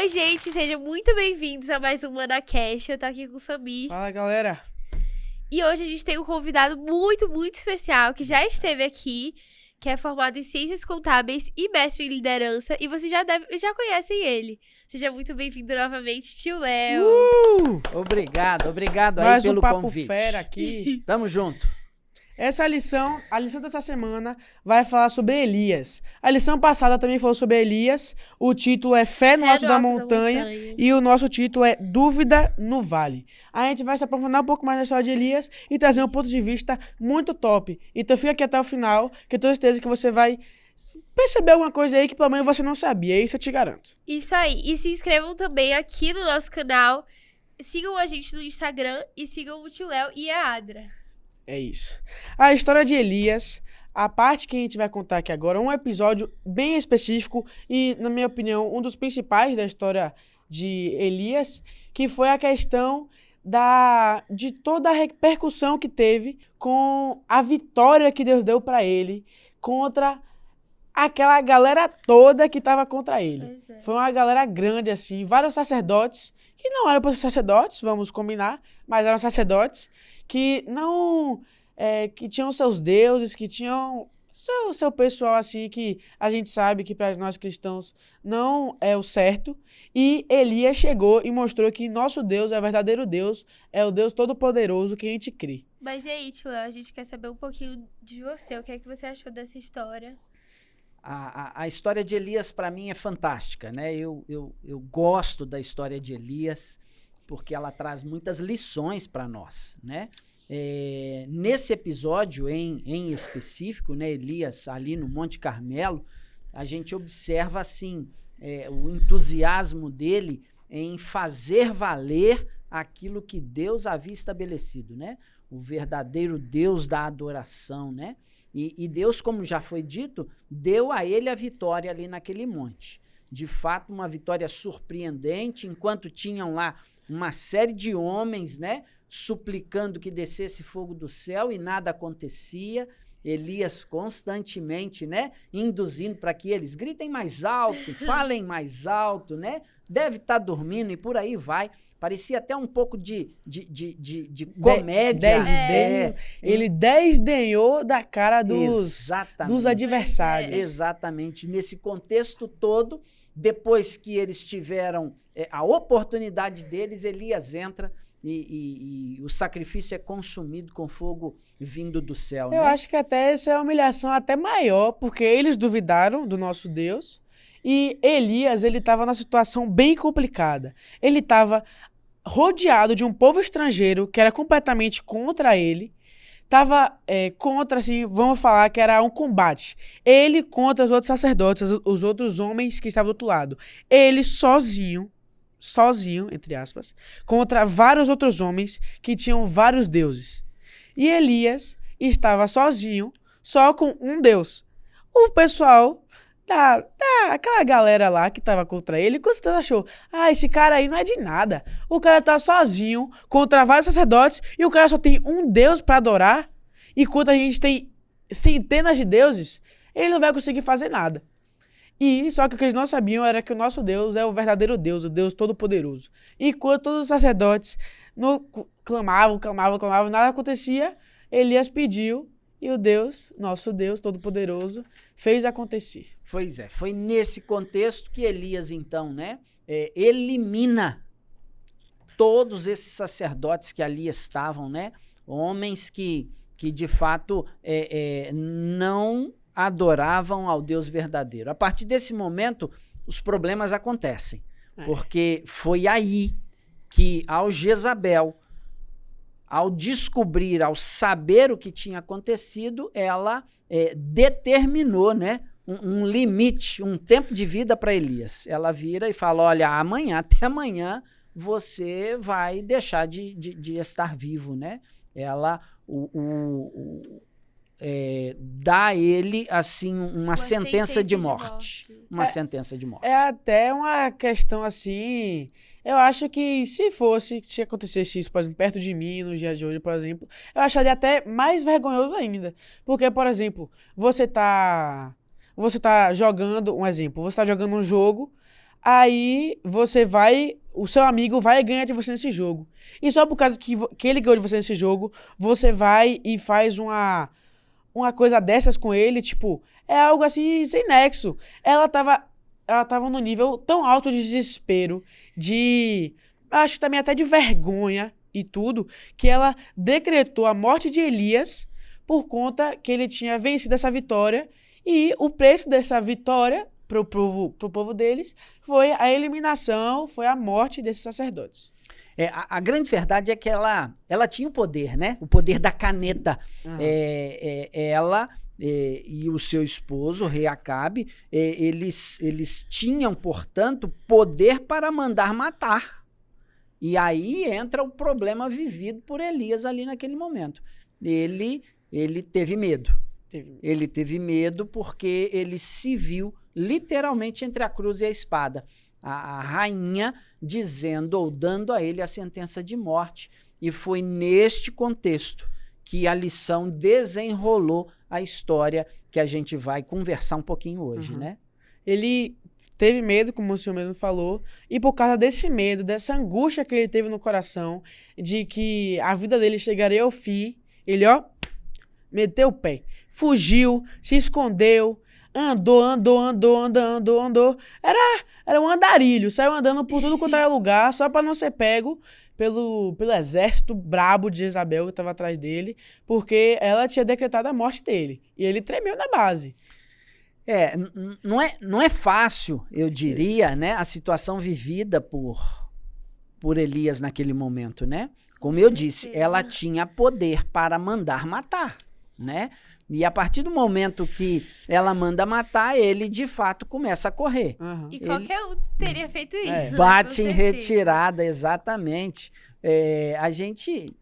Oi, gente, sejam muito bem-vindos a mais um ManaCast. Eu tô aqui com o Samir. Fala, galera. E hoje a gente tem um convidado muito, muito especial que já esteve aqui, que é formado em Ciências Contábeis e mestre em liderança. E vocês já conhecem ele. Seja muito bem-vindo novamente, tio Léo. Obrigado aí Mais pelo um papo convite. fera aqui. Tamo junto. A lição dessa semana vai falar sobre Elias. A lição passada também falou sobre Elias. O título é Fé no Alto da Montanha. E o nosso título é Dúvida no Vale. A gente vai se aprofundar um pouco mais na história de Elias e trazer um ponto de vista muito top. Então fica aqui até o final, que eu tenho certeza que você vai perceber alguma coisa aí que pelo menos você não sabia. Isso eu te garanto. Isso aí. E se inscrevam também aqui no nosso canal. Sigam a gente no Instagram e sigam o tio Léo e a Adra. É isso. A história de Elias, a parte que a gente vai contar aqui agora, é um episódio bem específico e, na minha opinião, um dos principais da história de Elias, que foi a questão de toda a repercussão que teve com a vitória que Deus deu para ele contra aquela galera toda que estava contra ele. Pois é. Foi uma galera grande, assim, vários sacerdotes, que não eram para ser sacerdotes, vamos combinar, mas eram sacerdotes, que não, que tinham seus deuses, que tinham seu pessoal, assim, que a gente sabe que para nós cristãos não é o certo. E Elias chegou e mostrou que nosso Deus é o verdadeiro Deus, é o Deus Todo-Poderoso que a gente crê. Mas e aí, tio Léo, a gente quer saber um pouquinho de você. O que é que você achou dessa história? A história de Elias, para mim, é fantástica, né? Eu gosto da história de Elias, porque ela traz muitas lições para nós, né? Nesse episódio em específico, né, Elias ali no Monte Carmelo, a gente observa assim o entusiasmo dele em fazer valer aquilo que Deus havia estabelecido, né? O verdadeiro Deus da adoração, né? E Deus, como já foi dito, deu a ele a vitória ali naquele monte. De fato, uma vitória surpreendente, enquanto tinham lá uma série de homens, né, suplicando que descesse fogo do céu e nada acontecia. Elias constantemente, né, induzindo para que eles gritem mais alto, falem mais alto, né, deve estar dormindo e por aí vai. Parecia até um pouco de comédia. Ele desdenhou da cara dos adversários. Exatamente. Nesse contexto todo, depois que eles tiveram a oportunidade deles, Elias entra e o sacrifício é consumido com fogo vindo do céu. Eu acho que até essa é uma humilhação até maior, porque eles duvidaram do nosso Deus e Elias, ele estava numa situação bem complicada. Ele estava rodeado de um povo estrangeiro que era completamente contra ele. Estava contra, assim, vamos falar que era um combate. Ele contra os outros sacerdotes, os outros homens que estavam do outro lado. Ele sozinho, entre aspas, contra vários outros homens que tinham vários deuses. E Elias estava sozinho, só com um Deus. O pessoal aquela galera lá que tava contra ele, você achou, esse cara aí não é de nada. O cara tá sozinho contra vários sacerdotes e o cara só tem um Deus pra adorar, enquanto a gente tem centenas de deuses, ele não vai conseguir fazer nada. E só que o que eles não sabiam era que o nosso Deus é o verdadeiro Deus, o Deus Todo-Poderoso. Enquanto todos os sacerdotes clamavam, nada acontecia, Elias pediu e o Deus, nosso Deus Todo-Poderoso, fez acontecer. Pois é, foi nesse contexto que Elias, então, né, elimina todos esses sacerdotes que ali estavam, né, homens que de fato não adoravam ao Deus verdadeiro. A partir desse momento, os problemas acontecem, porque foi aí que ao Jezabel, ao descobrir, ao saber o que tinha acontecido, ela determinou, né, um limite, um tempo de vida para Elias. Ela vira e fala, olha, até amanhã você vai deixar de estar vivo, né? Ela dá a ele, assim, uma sentença de morte. Uma sentença de morte. É até uma questão, assim... Eu acho que se acontecesse isso, por exemplo, perto de mim, no dia de hoje, por exemplo, eu acharia até mais vergonhoso ainda. Porque, por exemplo, você tá jogando, um exemplo, você tá jogando um jogo, aí o seu amigo vai ganhar de você nesse jogo. E só por causa que ele ganhou de você nesse jogo, você vai e faz uma coisa dessas com ele, tipo, é algo assim, sem nexo. Ela tava num nível tão alto de desespero, acho que também até de vergonha e tudo, que ela decretou a morte de Elias por conta que ele tinha vencido essa vitória, e o preço dessa vitória pro povo deles foi a eliminação, foi a morte desses sacerdotes. A grande verdade é que ela tinha o poder, né? O poder da caneta. Aham. Ela e o seu esposo, o rei Acabe, eles tinham, portanto, poder para mandar matar. E aí entra o problema vivido por Elias ali naquele momento. Ele teve medo. Ele teve medo porque ele se viu literalmente entre a cruz e a espada. A rainha dizendo ou dando a ele a sentença de morte. E foi neste contexto que a lição desenrolou a história que a gente vai conversar um pouquinho hoje, né? Ele teve medo, como o senhor mesmo falou, e por causa desse medo, dessa angústia que ele teve no coração, de que a vida dele chegaria ao fim, ele, meteu o pé, fugiu, se escondeu, andou. Era um andarilho, saiu andando por tudo quanto era lugar, só para não ser pego pelo exército brabo de Jezabel que estava atrás dele, porque ela tinha decretado a morte dele. E ele tremeu na base. Não é fácil, eu diria, né, a situação vivida por Elias naquele momento, né? Como eu disse, ela tinha poder para mandar matar, né? E a partir do momento que ela manda matar, ele de fato começa a correr. Uhum. E qualquer um teria feito isso. né? Bate Com em certeza. retirada, exatamente. A gente,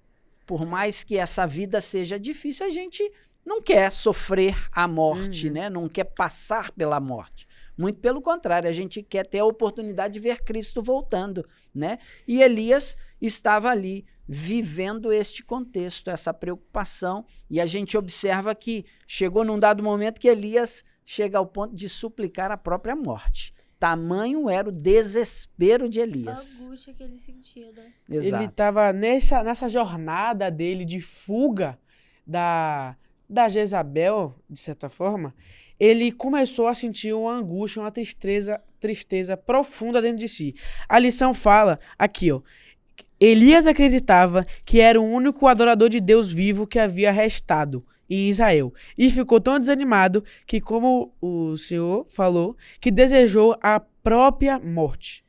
por mais que essa vida seja difícil, a gente não quer sofrer a morte, né? Não quer passar pela morte. Muito pelo contrário, a gente quer ter a oportunidade de ver Cristo voltando, né? E Elias estava ali vivendo este contexto, essa preocupação, e a gente observa que chegou num dado momento que Elias chega ao ponto de suplicar a própria morte. Tamanho era o desespero de A Elias. angústia que ele sentia, né? Exato. Ele estava nessa jornada dele de fuga da Jezabel, de certa forma, ele começou a sentir uma angústia, uma tristeza profunda dentro de si. A lição fala aqui, Elias acreditava que era o único adorador de Deus vivo que havia restado em Israel, e ficou tão desanimado que, como o senhor falou, que desejou a própria morte.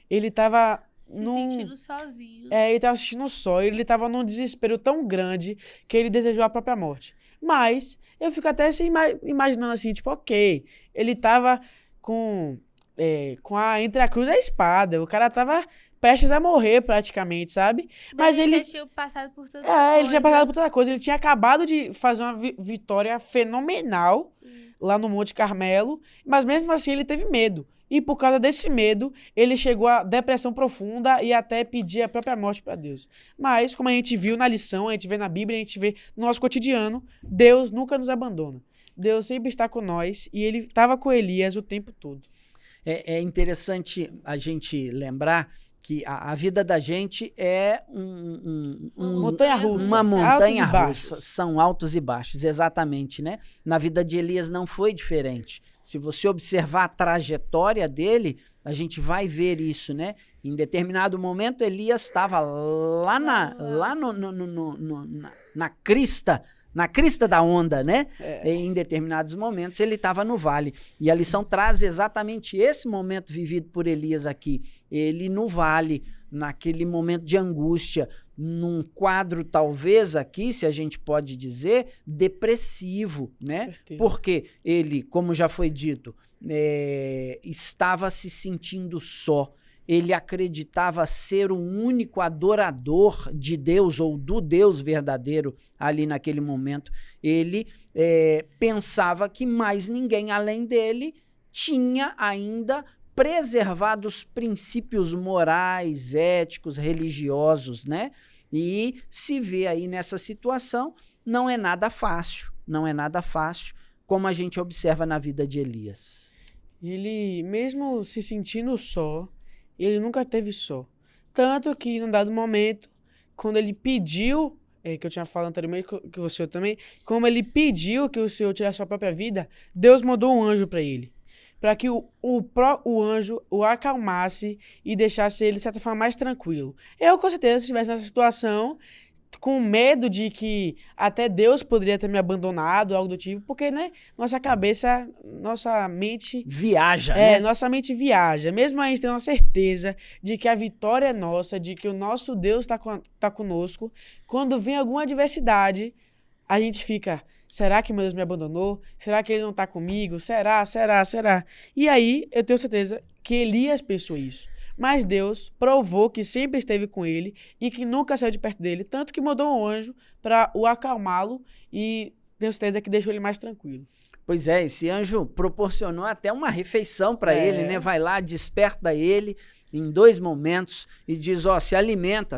Ele estava Sentindo sozinho. ele estava assistindo só, ele estava num desespero tão grande que ele desejou a própria morte. Mas eu fico até assim, imaginando assim, tipo, ok, ele estava entre a cruz e a espada, o cara estava prestes a morrer praticamente, sabe? Mas ele já tinha passado por tanta coisa. ele tinha passado por tanta coisa, ele tinha acabado de fazer uma vitória fenomenal lá no Monte Carmelo, mas mesmo assim ele teve medo. E por causa desse medo, ele chegou à depressão profunda e até pedir a própria morte para Deus. Mas, como a gente viu na lição, a gente vê na Bíblia, a gente vê no nosso cotidiano, Deus nunca nos abandona. Deus sempre está com nós e ele estava com Elias o tempo todo. É interessante a gente lembrar que a vida da gente é Montanha-russa. uma Altos e montanha-russa. baixos. São altos e baixos, exatamente, né? Na vida de Elias não foi diferente. Se você observar a trajetória dele, a gente vai ver isso, né? Em determinado momento, Elias estava lá na crista da onda, né? Em determinados momentos, ele estava no vale. E a lição traz exatamente esse momento vivido por Elias aqui. Ele no vale, naquele momento de angústia, num quadro talvez aqui, se a gente pode dizer, depressivo, né? Porque ele, como já foi dito, estava se sentindo só. Ele acreditava ser o único adorador de Deus ou do Deus verdadeiro ali naquele momento. Ele pensava que mais ninguém além dele tinha ainda preservado os princípios morais, éticos, religiosos, né? E se vê aí nessa situação, não é nada fácil, como a gente observa na vida de Elias. Ele, mesmo se sentindo só, ele nunca esteve só. Tanto que, num dado momento, quando ele pediu, que eu tinha falado anteriormente, que o Senhor também, como ele pediu que o Senhor tirasse sua própria vida, Deus mandou um anjo para ele. Para que o anjo o acalmasse e deixasse ele, de certa forma, mais tranquilo. Eu, com certeza, se estivesse nessa situação, com medo de que até Deus poderia ter me abandonado, algo do tipo, porque, né, nossa cabeça, nossa mente... Viaja, né? Nossa mente viaja. Mesmo a gente tendo a certeza de que a vitória é nossa, de que o nosso Deus tá conosco, quando vem alguma adversidade, a gente fica... Será que meu Deus me abandonou? Será que ele não tá comigo? Será? E aí, eu tenho certeza que Elias pensou isso. Mas Deus provou que sempre esteve com ele e que nunca saiu de perto dele, tanto que mandou um anjo para o acalmá-lo e tenho certeza que deixou ele mais tranquilo. Pois é, esse anjo proporcionou até uma refeição para ele, né? Vai lá, desperta ele em 2 momentos e diz, ó, se alimenta.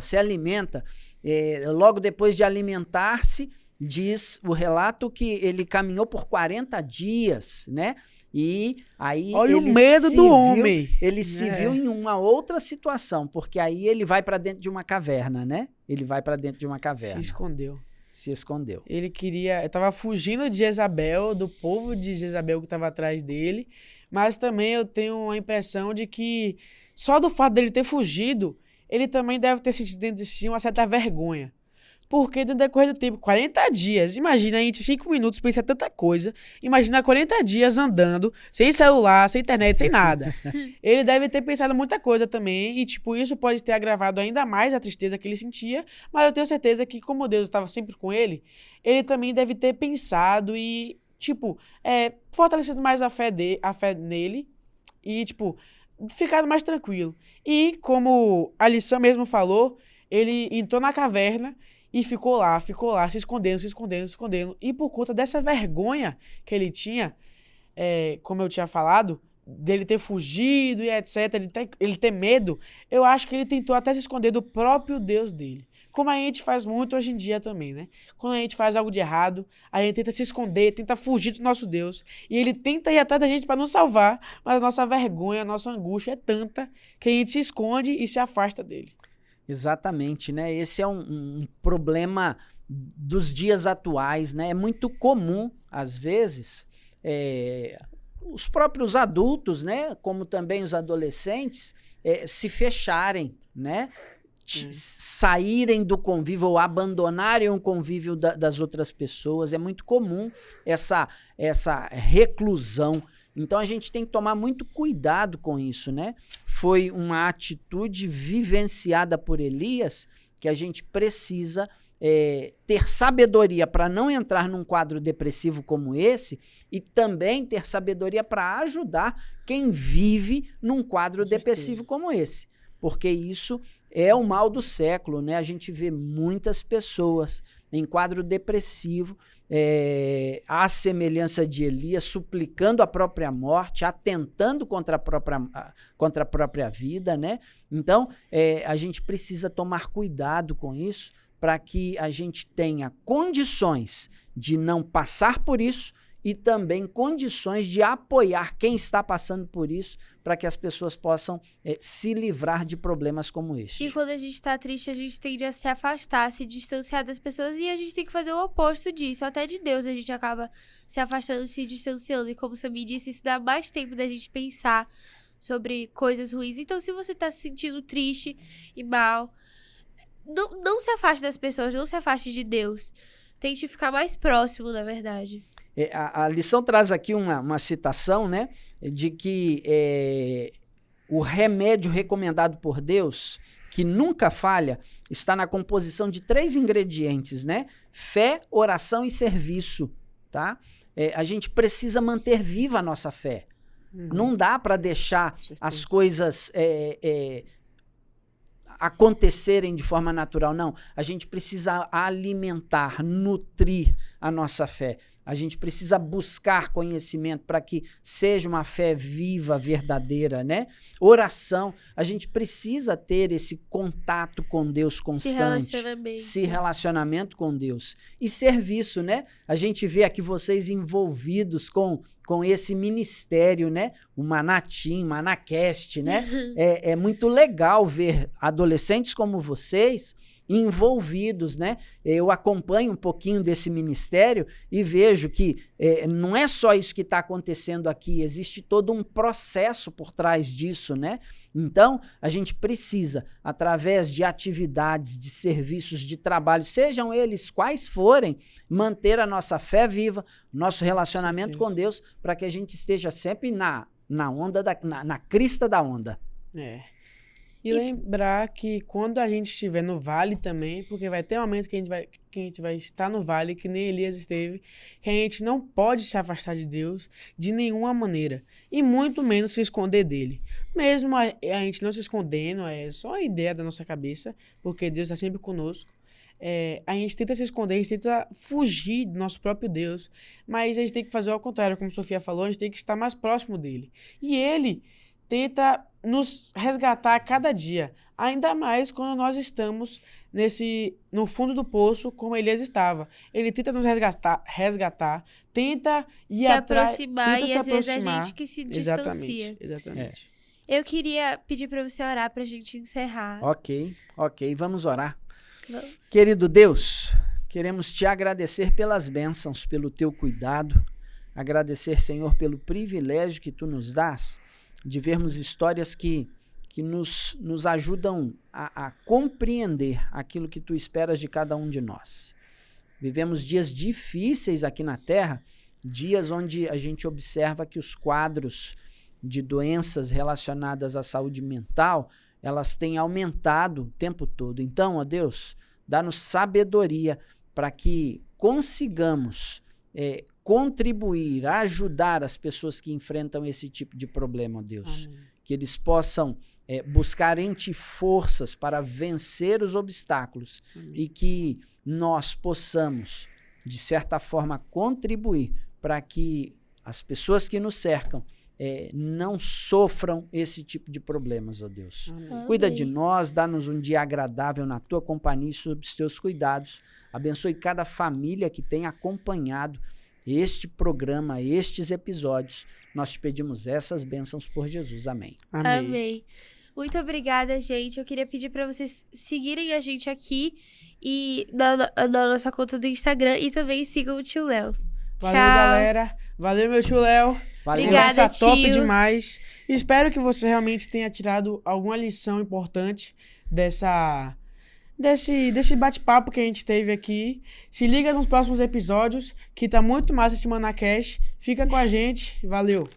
Logo depois de alimentar-se, diz o relato que ele caminhou por 40 dias, né? E aí olha o medo do homem. Ele se viu em uma outra situação, porque aí ele vai para dentro de uma caverna, né? Se escondeu. Ele estava fugindo de Jezabel, do povo de Jezabel que estava atrás dele, mas também eu tenho a impressão de que só do fato dele ter fugido, ele também deve ter sentido dentro de si uma certa vergonha. Porque no decorrer do tempo, 40 dias, imagina a gente 5 minutos pensa tanta coisa, imagina 40 dias andando, sem celular, sem internet, sem nada. Ele deve ter pensado muita coisa também, e tipo, isso pode ter agravado ainda mais a tristeza que ele sentia, mas eu tenho certeza que como Deus estava sempre com ele, ele também deve ter pensado e, tipo, fortalecido mais a fé nele, e tipo, ficado mais tranquilo. E como a lição mesmo falou, ele entrou na caverna, e ficou lá, se escondendo. E por conta dessa vergonha que ele tinha, como eu tinha falado, dele ter fugido e etc., ele ter medo, eu acho que ele tentou até se esconder do próprio Deus dele. Como a gente faz muito hoje em dia também, né? Quando a gente faz algo de errado, a gente tenta se esconder, tenta fugir do nosso Deus. E ele tenta ir atrás da gente para nos salvar, mas a nossa vergonha, a nossa angústia é tanta que a gente se esconde e se afasta dele. Exatamente, né? Esse é um problema dos dias atuais, né? É muito comum, às vezes, os próprios adultos, né? Como também os adolescentes, se fecharem, né? Saírem do convívio ou abandonarem o convívio das outras pessoas. É muito comum essa reclusão. Então a gente tem que tomar muito cuidado com isso, né? Foi uma atitude vivenciada por Elias que a gente precisa ter sabedoria para não entrar num quadro depressivo como esse e também ter sabedoria para ajudar quem vive num quadro depressivo como esse. Porque isso é o mal do século, né? A gente vê muitas pessoas em quadro depressivo, à semelhança de Elias, suplicando a própria morte, atentando contra a própria vida, né? Então, a gente precisa tomar cuidado com isso para que a gente tenha condições de não passar por isso e também condições de apoiar quem está passando por isso para que as pessoas possam se livrar de problemas como este. E quando a gente tá triste, a gente tende a se afastar, se distanciar das pessoas e a gente tem que fazer o oposto disso. Até de Deus a gente acaba se afastando, se distanciando. E como o Samir disse, isso dá mais tempo da gente pensar sobre coisas ruins. Então, se você tá se sentindo triste e mal, não se afaste das pessoas, não se afaste de Deus. Tente ficar mais próximo, na verdade. A lição traz aqui uma citação, né, de que o remédio recomendado por Deus, que nunca falha, está na composição de 3 ingredientes, né? Fé, oração e serviço, tá? A gente precisa manter viva a nossa fé. Não dá para deixar as coisas acontecerem de forma natural, não. A gente precisa alimentar, nutrir a nossa fé. A gente precisa buscar conhecimento para que seja uma fé viva, verdadeira, né? Oração, a gente precisa ter esse contato com Deus constante. Relacionamento com Deus. E serviço, né? A gente vê aqui vocês envolvidos com com esse ministério, né? O Manatim, Manacast, né? É muito legal ver adolescentes como vocês envolvidos, né? Eu acompanho um pouquinho desse ministério e vejo que não é só isso que está acontecendo aqui, existe todo um processo por trás disso, né? Então, a gente precisa, através de atividades, de serviços, de trabalho, sejam eles quais forem, manter a nossa fé viva, nosso relacionamento com Deus, para que a gente esteja sempre na onda, na crista da onda. E lembrar que quando a gente estiver no vale também, porque vai ter momentos que a gente vai estar no vale, que nem Elias esteve, que a gente não pode se afastar de Deus de nenhuma maneira, e muito menos se esconder dele. Mesmo a gente não se escondendo, é só a ideia da nossa cabeça, porque Deus está sempre conosco. A gente tenta se esconder, a gente tenta fugir do nosso próprio Deus, mas a gente tem que fazer ao contrário, como a Sofia falou, a gente tem que estar mais próximo dele. E ele tenta nos resgatar a cada dia, ainda mais quando nós estamos no fundo do poço, como Elias estava. Ele tenta nos resgatar, tenta ir se atrás, aproximar, tenta e se às vezes aproximar. a gente que se distancia. Exatamente. Eu queria pedir pra você orar pra gente encerrar. Ok, vamos orar. Vamos. Querido Deus, queremos te agradecer pelas bênçãos, pelo teu cuidado, agradecer, Senhor, pelo privilégio que tu nos dás de vermos histórias que nos ajudam a compreender aquilo que tu esperas de cada um de nós. Vivemos dias difíceis aqui na Terra, dias onde a gente observa que os quadros de doenças relacionadas à saúde mental, elas têm aumentado o tempo todo. Então, ó Deus, dá-nos sabedoria para que consigamos contribuir, ajudar as pessoas que enfrentam esse tipo de problema, ó Deus. Amém. Que eles possam buscar em ti forças para vencer os obstáculos. Amém. E que nós possamos, de certa forma, contribuir para que as pessoas que nos cercam não sofram esse tipo de problemas, ó Deus. Amém. Cuida de nós, dá-nos um dia agradável na tua companhia e sob os teus cuidados. Abençoe cada família que tem acompanhado este programa, estes episódios. Nós te pedimos essas bênçãos por Jesus. Amém. Amém. Muito obrigada, gente. Eu queria pedir pra vocês seguirem a gente aqui e na nossa conta do Instagram e também sigam o tio Léo. Valeu, Tchau. galera. Valeu, meu tio Léo. Valeu. Obrigada, Conversa top tio. demais. Espero que você realmente tenha tirado alguma lição importante desse bate-papo que a gente teve aqui. Se liga nos próximos episódios, que tá muito massa esse Manacast. Fica com a gente. Valeu.